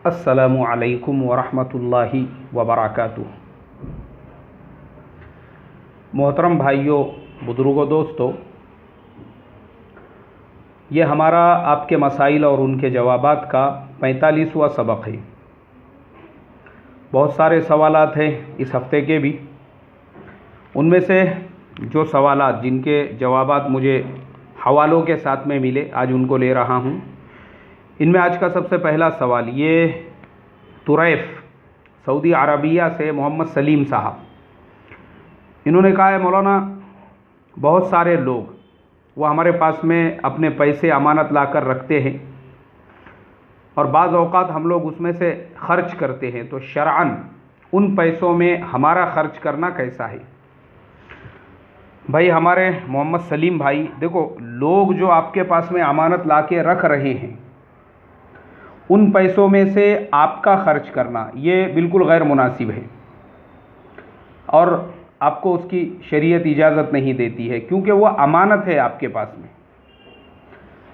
السلام علیکم ورحمۃ اللہ وبرکاتہ۔ محترم بھائیوں، بزرگوں، دوستوں، یہ ہمارا آپ کے مسائل اور ان کے جوابات کا 45واں سبق ہے۔ بہت سارے سوالات ہیں اس ہفتے کے بھی، ان میں سے جو سوالات جن کے جوابات مجھے حوالوں کے ساتھ میں ملے آج ان کو لے رہا ہوں۔ ان میں آج کا سب سے پہلا سوال یہ طریف سعودی عربیہ سے محمد سلیم صاحب، انہوں نے کہا ہے مولانا بہت سارے لوگ وہ ہمارے پاس میں اپنے پیسے امانت لا کر رکھتے ہیں اور بعض اوقات ہم لوگ اس میں سے خرچ کرتے ہیں، تو شرعاً ان پیسوں میں ہمارا خرچ کرنا کیسا ہے؟ بھائی ہمارے محمد سلیم بھائی، دیکھو لوگ جو آپ کے پاس میں امانت لا کے رکھ رہے ہیں ان پیسوں میں سے آپ کا خرچ کرنا یہ بالکل غیر مناسب ہے اور آپ کو اس کی شریعت اجازت نہیں دیتی ہے، کیونکہ وہ امانت ہے آپ کے پاس میں۔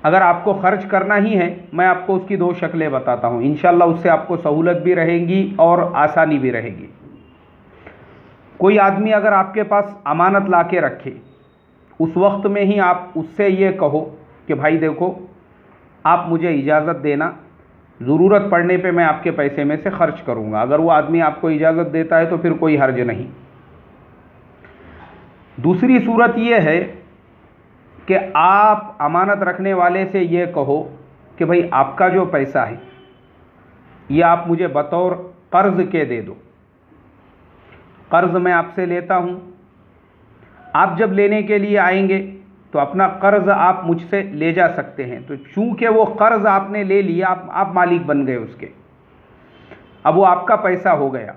اگر آپ کو خرچ کرنا ہی ہے، میں آپ کو اس کی دو شکلیں بتاتا ہوں، انشاءاللہ اس سے آپ کو سہولت بھی رہے گی اور آسانی بھی رہے گی۔ کوئی آدمی اگر آپ کے پاس امانت لا کے رکھے، اس وقت میں ہی آپ اس سے یہ کہو کہ بھائی دیکھو آپ مجھے اجازت دینا، ضرورت پڑنے پہ میں آپ کے پیسے میں سے خرچ کروں گا۔ اگر وہ آدمی آپ کو اجازت دیتا ہے تو پھر کوئی حرج نہیں۔ دوسری صورت یہ ہے کہ آپ امانت رکھنے والے سے یہ کہو کہ بھائی آپ کا جو پیسہ ہے یہ آپ مجھے بطور قرض کے دے دو، قرض میں آپ سے لیتا ہوں، آپ جب لینے کے لیے آئیں گے تو اپنا قرض آپ مجھ سے لے جا سکتے ہیں۔ تو چونکہ وہ قرض آپ نے لے لیا، آپ مالک بن گئے اس کے، اب وہ آپ کا پیسہ ہو گیا،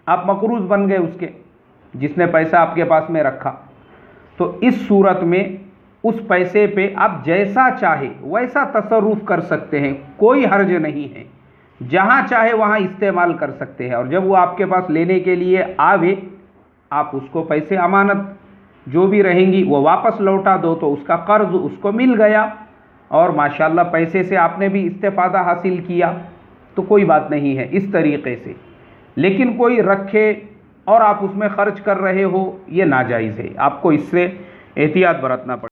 آپ مقروض بن گئے اس کے جس نے پیسہ آپ کے پاس میں رکھا۔ تو اس صورت میں اس پیسے پہ آپ جیسا چاہے ویسا تصرف کر سکتے ہیں، کوئی حرج نہیں ہے، جہاں چاہے وہاں استعمال کر سکتے ہیں۔ اور جب وہ آپ کے پاس لینے کے لیے آوے، آپ اس کو پیسے امانت جو بھی رہیں گی وہ واپس لوٹا دو، تو اس کا قرض اس کو مل گیا اور ماشاءاللہ پیسے سے آپ نے بھی استفادہ حاصل کیا، تو کوئی بات نہیں ہے اس طریقے سے۔ لیکن کوئی رکھے اور آپ اس میں خرچ کر رہے ہو، یہ ناجائز ہے، آپ کو اس سے احتیاط برتنا پڑے۔